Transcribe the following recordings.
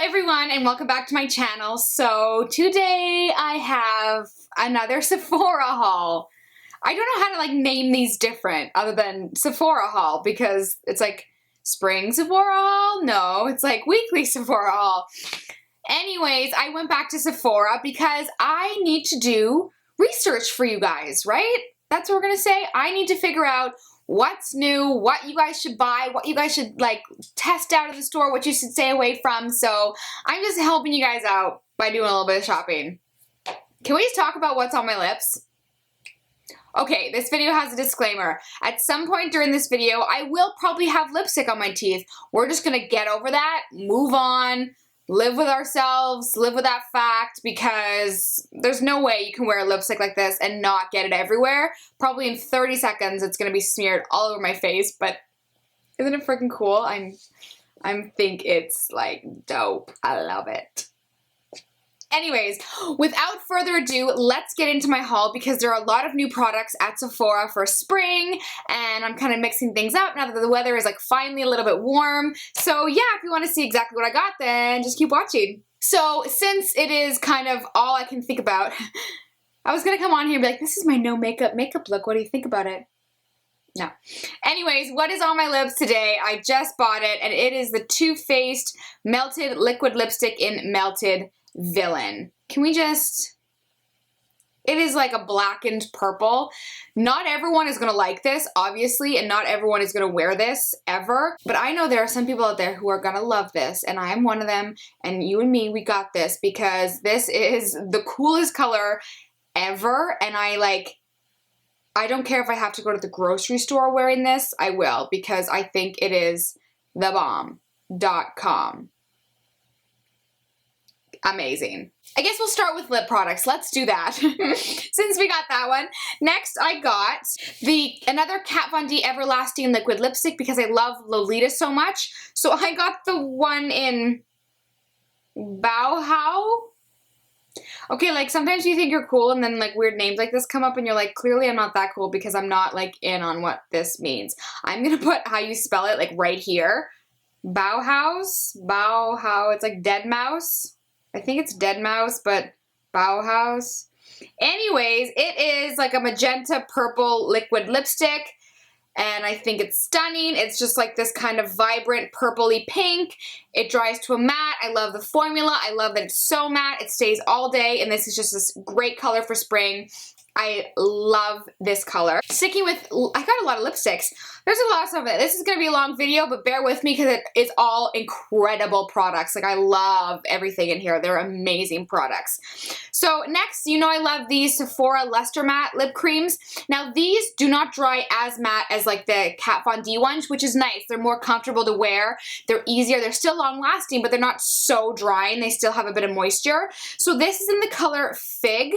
everyone and welcome back to my channel. So today I have another Sephora haul. I don't know how to like name these different other than Sephora haul because it's like spring Sephora haul? No, it's like weekly Sephora haul. Anyways, I went back to Sephora because I need to do research for you guys, right? That's what we're gonna say. I need to figure out what's new, what you guys should buy, what you guys should like test out of the store, what you should stay away from. So I'm just helping you guys out by doing a little bit of shopping. Can we just talk about what's on my lips? Okay, this video has a disclaimer. At some point during this video, I will probably have lipstick on my teeth. We're just gonna get over that, move on, live with ourselves, live with that fact, because there's no way you can wear a lipstick like this and not get it everywhere. Probably in 30 seconds it's gonna be smeared all over my face, but isn't it freaking cool? I think it's like dope. I love it. Anyways, without further ado, let's get into my haul because there are a lot of new products at Sephora for spring and I'm kind of mixing things up now that the weather is like finally a little bit warm. So yeah, if you want to see exactly what I got, then just keep watching. So since it is kind of all I can think about, I was going to come on here and be like, this is my no makeup look. What do you think about it? No. Anyways, what is on my lips today? I just bought it and it is the Too Faced Melted Liquid Lipstick in Melted Villain. Can we just... It is like a blackened purple. Not everyone is gonna like this, obviously, and not everyone is gonna wear this ever. But I know there are some people out there who are gonna love this, and I am one of them, and you and me, we got this because this is the coolest color ever, and I don't care if I have to go to the grocery store wearing this, I will, because I think it is the bomb.com. Amazing. I guess we'll start with lip products. Let's do that since we got that one. Next, I got another Kat Von D Everlasting Liquid Lipstick because I love Lolita so much. So I got the one in Bauhaus. Okay, like sometimes you think you're cool and then like weird names like this come up and you're like, clearly I'm not that cool because I'm not like in on what this means. I'm gonna put how you spell it like right here. Bauhaus, it's like dead mouse. I think it's dead mouse, but Bauhaus. Anyways, it is like a magenta purple liquid lipstick, and I think it's stunning. It's just like this kind of vibrant purpley pink. It dries to a matte. I love the formula. I love that it's so matte. It stays all day, and this is just this great color for spring. I love this color. Sticking with, I got a lot of lipsticks. There's a lot of stuff. This is going to be a long video, but bear with me because it is all incredible products. Like I love everything in here. They're amazing products. So next, you know I love these Sephora Luster Matte lip creams. Now these do not dry as matte as like the Kat Von D ones, which is nice. They're more comfortable to wear. They're easier. They're still long lasting, but they're not so dry and they still have a bit of moisture. So this is in the color Fig.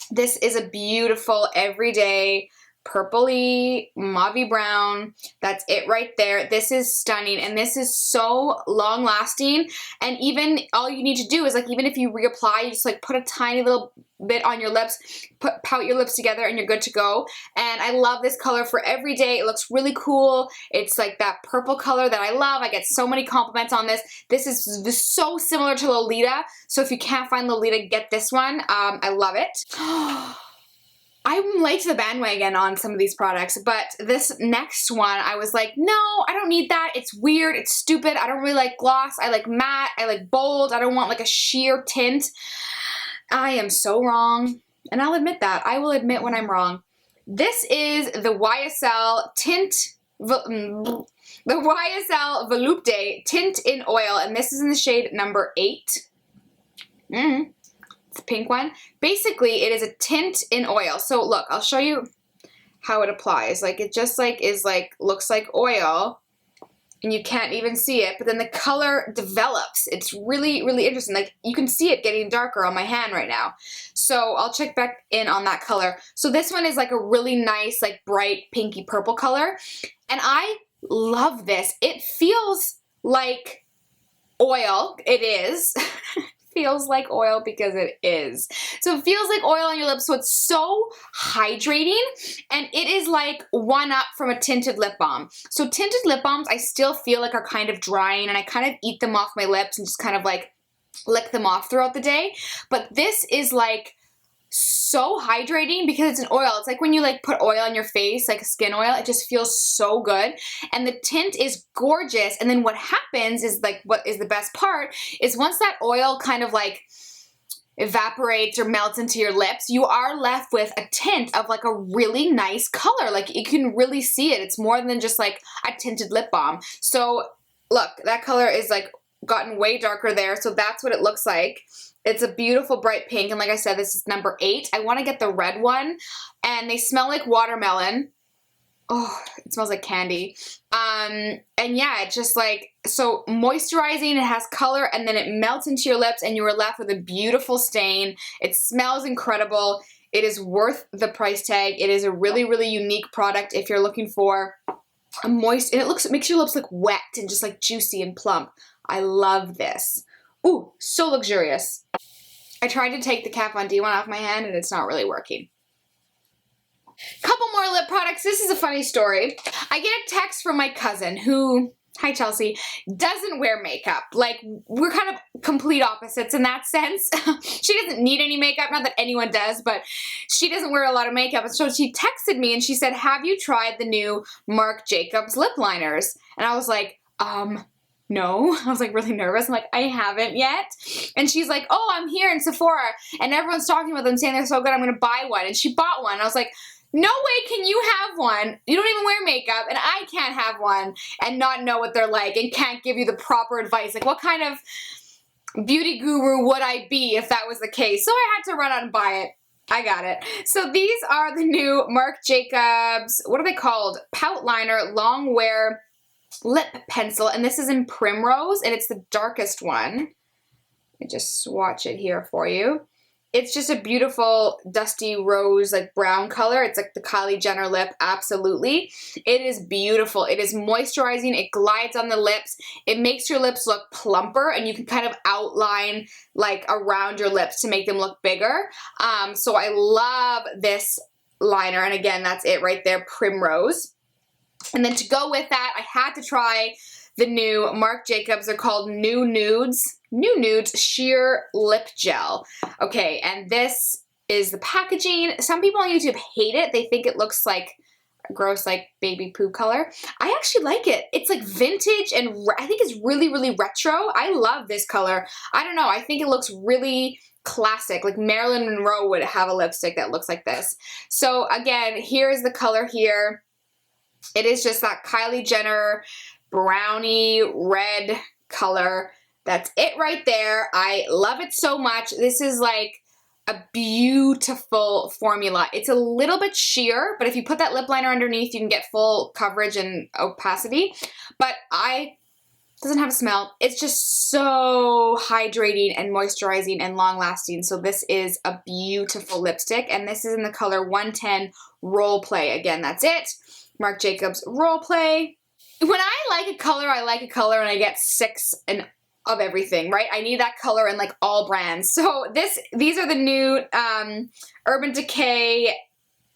This is a beautiful everyday purpley mauvey brown. That's it right there. This is stunning and this is so long lasting, and even all you need to do is like even if you reapply, you just like put a tiny little bit on your lips, pout your lips together and you're good to go. And I love this color for every day. It looks really cool. It's like that purple color that I love. I get so many compliments on this. This is so similar to Lolita, so if you can't find Lolita, get this one. I love it. I'm late to the bandwagon on some of these products, but this next one, I was like, no, I don't need that. It's weird. It's stupid. I don't really like gloss. I like matte. I like bold. I don't want like a sheer tint. I am so wrong, and I'll admit that. I will admit when I'm wrong. This is the YSL Volupte Tint-In-Oil, and this is in the shade number 8. It's a pink one. Basically, it is a tint in oil. So look, I'll show you how it applies. Like it just like is like looks like oil, and you can't even see it, but then the color develops. It's really, really interesting. Like you can see it getting darker on my hand right now. So I'll check back in on that color. So this one is like a really nice, like bright pinky purple color. And I love this. It feels like oil. It is. feels like oil because it is. So it feels like oil on your lips, so it's so hydrating, and it is like one up from a tinted lip balm. So tinted lip balms I still feel like are kind of drying, and I kind of eat them off my lips and just kind of like lick them off throughout the day. But this is like so hydrating because it's an oil. It's like when you like put oil on your face, like a skin oil, it just feels so good. And the tint is gorgeous. And then what happens is, like, what is the best part is once that oil kind of like evaporates or melts into your lips, you are left with a tint of like a really nice color. Like you can really see it. It's more than just like a tinted lip balm. So look, that color is like gotten way darker there. So that's what it looks like. It's a beautiful bright pink, and like I said, this is number 8. I want to get the red one, and they smell like watermelon. Oh, it smells like candy. And yeah, it's just like, so moisturizing, it has color, and then it melts into your lips, and you are left with a beautiful stain. It smells incredible. It is worth the price tag. It is a really, really unique product if you're looking for a moist, and it makes your lips look wet and just like juicy and plump. I love this. Ooh, so luxurious. I tried to take the Kat Von D one off my hand and it's not really working. Couple more lip products. This is a funny story. I get a text from my cousin who, hi Chelsea, doesn't wear makeup. Like, we're kind of complete opposites in that sense. She doesn't need any makeup, not that anyone does, but she doesn't wear a lot of makeup. And so she texted me and she said, have you tried the new Marc Jacobs lip liners? And I was like, no. I was like really nervous. I'm like, I haven't yet. And she's like, oh, I'm here in Sephora and everyone's talking about them saying they're so good, I'm going to buy one. And she bought one. I was like, no way can you have one. You don't even wear makeup and I can't have one and not know what they're like and can't give you the proper advice. Like, what kind of beauty guru would I be if that was the case? So I had to run out and buy it. I got it. So these are the new Marc Jacobs, what are they called? Pout Liner Long Wear Lip Pencil, and this is in Primrose, and it's the darkest one. Let me just swatch it here for you. It's just a beautiful dusty rose, like brown color. It's like the Kylie Jenner lip, absolutely. It is beautiful. It is moisturizing. It glides on the lips. It makes your lips look plumper, and you can kind of outline like around your lips to make them look bigger. So I love this liner, and again, that's it right there, Primrose. And then to go with that, I had to try the new Marc Jacobs. They're called Nudes Sheer Lip Gel. Okay, and this is the packaging. Some people on YouTube hate it. They think it looks like gross, like baby poo color. I actually like it. It's like vintage, and I think it's really, really retro. I love this color. I don't know. I think it looks really classic. Like Marilyn Monroe would have a lipstick that looks like this. So again, here's the color here. It is just that Kylie Jenner brownie red color. That's it right there. I love it so much. This is like a beautiful formula. It's a little bit sheer, but if you put that lip liner underneath, you can get full coverage and opacity. But doesn't have a smell. It's just so hydrating and moisturizing and long lasting. So this is a beautiful lipstick, and this is in the color 110 Role Play. Again, that's it. Marc Jacobs Role Play. When I like a color, and I get 6 of everything, right? I need that color in like all brands. So these are the new Urban Decay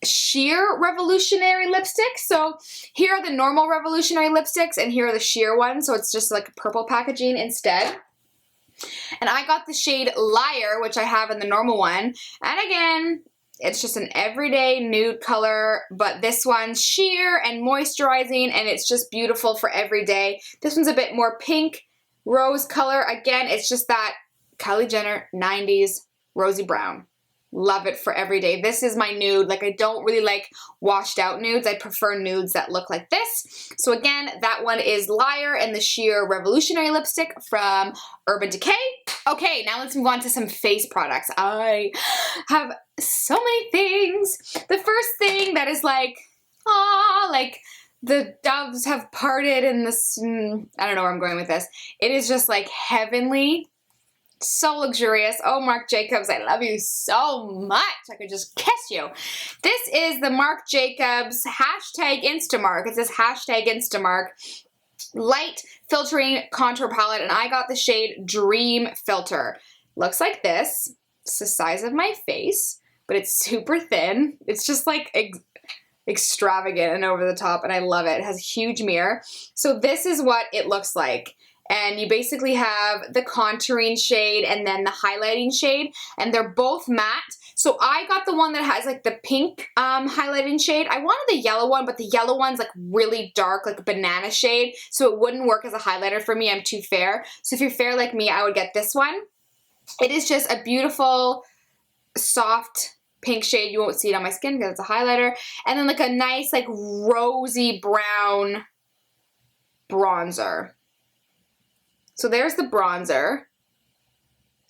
Sheer Revolutionary lipsticks. So here are the normal Revolutionary lipsticks, and here are the sheer ones. So it's just like a purple packaging instead. And I got the shade Liar, which I have in the normal one. And again, it's just an everyday nude color, but this one's sheer and moisturizing, and it's just beautiful for every day. This one's a bit more pink, rose color. Again, it's just that Kylie Jenner 90s rosy brown. Love it for every day. This is my nude. Like, I don't really like washed out nudes. I prefer nudes that look like this. So again, that one is Liar and the Sheer Revolutionary lipstick from Urban Decay. Okay, now let's move on to some face products. I have so many things. The first thing that is like, like the doves have parted in this, I don't know where I'm going with this. It is just like heavenly. So luxurious. Oh, Marc Jacobs, I love you so much. I could just kiss you. This is the Marc Jacobs #Instamark. It says #Instamark light filtering contour palette, and I got the shade Dream Filter. Looks like this. It's the size of my face, but it's super thin. It's just like extravagant and over the top, and I love it. It has a huge mirror. So this is what it looks like. And you basically have the contouring shade and then the highlighting shade, and they're both matte. So I got the one that has like the pink highlighting shade. I wanted the yellow one, but the yellow one's like really dark, like a banana shade, so it wouldn't work as a highlighter for me. I'm too fair. So if you're fair like me, I would get this one. It is just a beautiful, soft pink shade. You won't see it on my skin because it's a highlighter. And then like a nice like rosy brown bronzer. So there's the bronzer.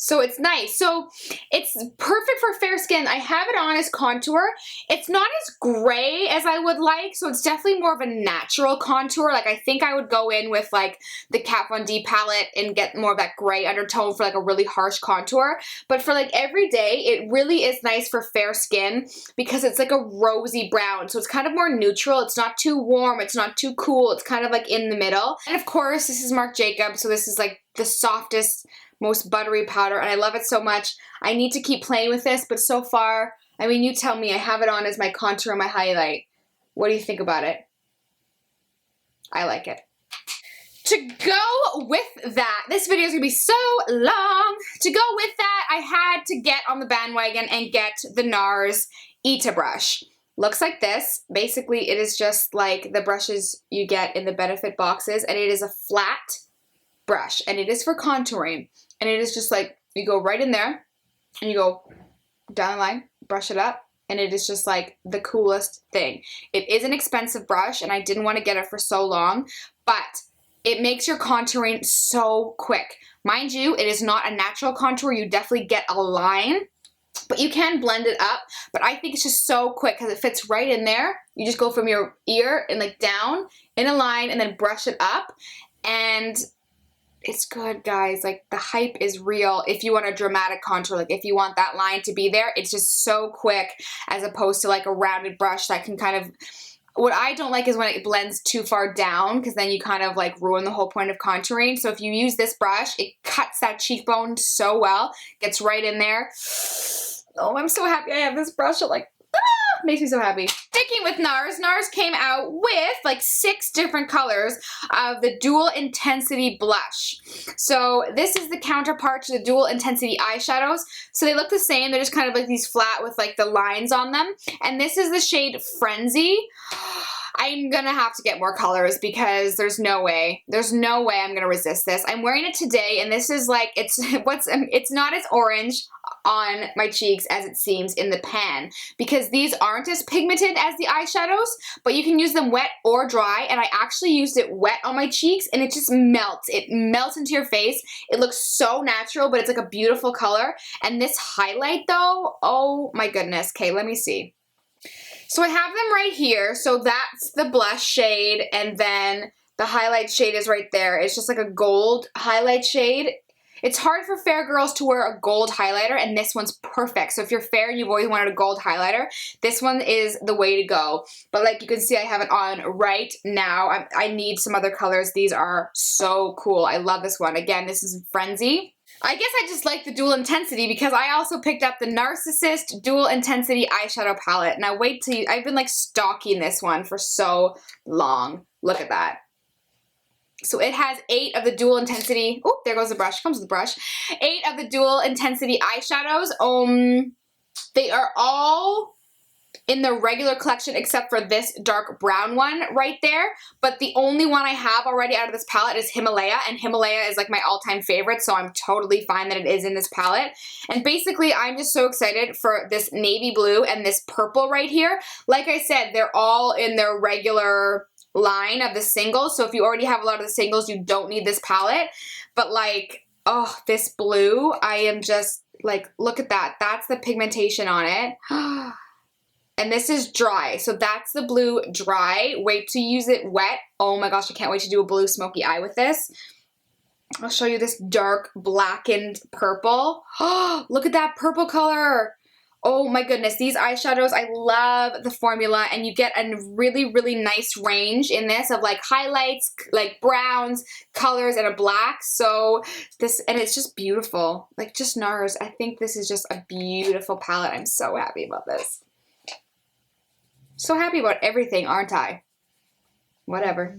So it's nice. So it's perfect for fair skin. I have it on as contour. It's not as gray as I would like, so it's definitely more of a natural contour. Like I think I would go in with like the Kat Von D palette and get more of that gray undertone for like a really harsh contour. But for like every day, it really is nice for fair skin because it's like a rosy brown. So it's kind of more neutral. It's not too warm. It's not too cool. It's kind of like in the middle. And of course, this is Marc Jacobs. So this is like the softest, most buttery powder, and I love it so much. I need to keep playing with this, but so far, I mean, you tell me. I have it on as my contour and my highlight. What do you think about it? I like it. To go with that, this video is gonna be so long. To go with that, I had to get on the bandwagon and get the Nars ITA Brush. Looks like this. Basically, it is just like the brushes you get in the benefit boxes, and it is a flat brush, and it is for contouring. And it is just like, you go right in there, and you go down the line, brush it up, and it is just like the coolest thing. It is an expensive brush, and I didn't want to get it for so long, but it makes your contouring so quick. Mind you, it is not a natural contour. You definitely get a line, but you can blend it up. But I think it's just so quick because it fits right in there. You just go from your ear and like down in a line and then brush it up, and it's good, guys. Like, the hype is real if you want a dramatic contour. Like, if you want that line to be there, it's just so quick as opposed to like a rounded brush that can kind of... What I don't like is when it blends too far down, because then you kind of like ruin the whole point of contouring. So if you use this brush, it cuts that cheekbone so well, gets right in there. Oh, I'm so happy I have this brush. It like, makes me so happy. Sticking with Nars, Nars came out with like 6 different colors of the Dual Intensity Blush. So this is the counterpart to the Dual Intensity eyeshadows. So they look the same, they're just kind of like these flat with like the lines on them. And this is the shade Frenzy. I'm gonna have to get more colors because there's no way I'm gonna resist this. I'm wearing it today, and this is like, it's not as orange on my cheeks as it seems in the pan, because these aren't as pigmented as the eyeshadows, but you can use them wet or dry, and I actually used it wet on my cheeks, and it just melts. It melts into your face. It looks so natural, but it's like a beautiful color. And this highlight though, oh my goodness. Okay, let me see. So I have them right here. So that's the blush shade, and then the highlight shade is right there. It's just like a gold highlight shade. It's hard for fair girls to wear a gold highlighter, and this one's perfect. So if you're fair and you've always wanted a gold highlighter, this one is the way to go. But like you can see, I have it on right now. I need some other colors. These are so cool. I love this one. Again, this is Frenzy. I guess I just like the Dual Intensity because I also picked up the Narsissist Dual Intensity eyeshadow palette. Now wait till I've been like stalking this one for so long. Look at that. So it has 8 of the Dual Intensity. Oh, there goes the brush. Comes with the brush. 8 of the Dual Intensity eyeshadows. They are all in the regular collection except for this dark brown one right there. But the only one I have already out of this palette is Himalaya, and Himalaya is like my all-time favorite, so I'm totally fine that it is in this palette. And basically, I'm just so excited for this navy blue and this purple right here. Like I said, they're all in their regular line of the singles, so if you already have a lot of the singles, you don't need this palette. But like, oh, this blue, I am just like, look at that. That's the pigmentation on it. And this is dry, so that's the blue dry. Wait to use it wet. Oh my gosh, I can't wait to do a blue smoky eye with this. I'll show you this dark blackened purple. Oh, look at that purple color. Oh my goodness, these eyeshadows, I love the formula, and you get a really, really nice range in this of like highlights, like browns, colors, and a black. So this, and it's just beautiful. Like just Nars. I think this is just a beautiful palette. I'm so happy about this. So happy about everything, aren't I? Whatever.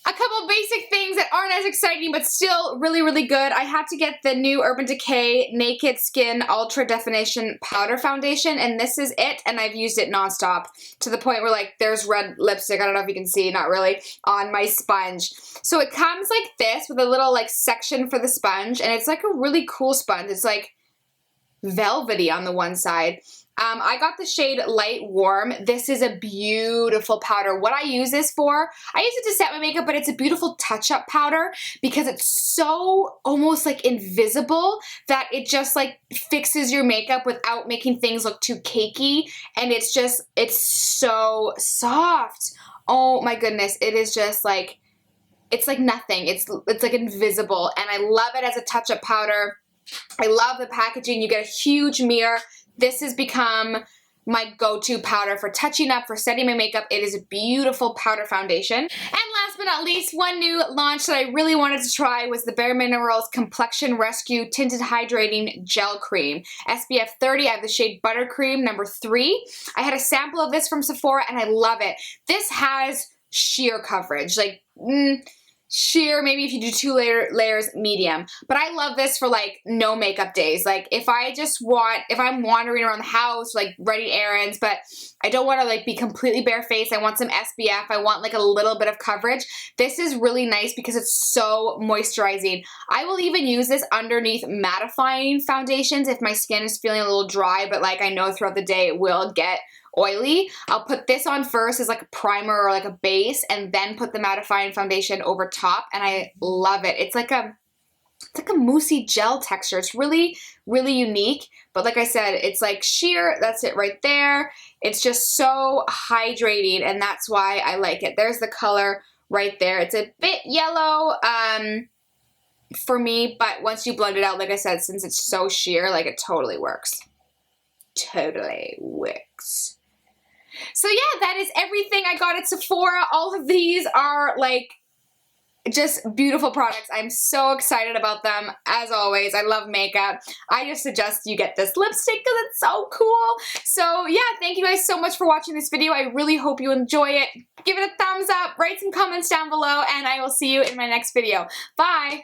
A couple basic things that aren't as exciting but still really, really good. I had to get the new Urban Decay Naked Skin Ultra Definition Powder Foundation, and this is it, and I've used it nonstop to the point where like there's red lipstick, I don't know if you can see, not really, on my sponge. So it comes like this with a little like section for the sponge, and it's like a really cool sponge. It's like velvety on the one side. I got the shade Light Warm. This is a beautiful powder. What I use this for, I use it to set my makeup, but it's a beautiful touch-up powder because it's so almost like invisible that it just like fixes your makeup without making things look too cakey. And it's just, it's so soft. Oh my goodness. It is just like, it's like nothing. It's like invisible, and I love it as a touch-up powder. I love the packaging. You get a huge mirror. This has become my go-to powder for touching up, for setting my makeup. It is a beautiful powder foundation. And last but not least, one new launch that I really wanted to try was the Bare Minerals Complexion Rescue Tinted Hydrating Gel Cream. SPF 30, I have the shade Buttercream number 3. I had a sample of this from Sephora and I love it. This has sheer coverage, like sheer, maybe if you do 2 layers, medium. But I love this for like no makeup days. Like if I'm wandering around the house, like running errands, but I don't want to like be completely barefaced. I want some SPF. I want like a little bit of coverage. This is really nice because it's so moisturizing. I will even use this underneath mattifying foundations if my skin is feeling a little dry, but like I know throughout the day it will get oily. I'll put this on first as like a primer or like a base, and then put the mattifying foundation over top, and I love it. It's like a moussey gel texture. It's really, really unique, but like I said, it's like sheer. That's it right there. It's just so hydrating, and that's why I like it. There's the color right there. It's a bit yellow for me, but once you blend it out, like I said, since it's so sheer, like it totally works. Totally works. So yeah, that is everything I got at Sephora. All of these are like just beautiful products. I'm so excited about them. As always, I love makeup. I just suggest you get this lipstick because it's so cool. So yeah, thank you guys so much for watching this video. I really hope you enjoy it. Give it a thumbs up, write some comments down below, and I will see you in my next video. Bye!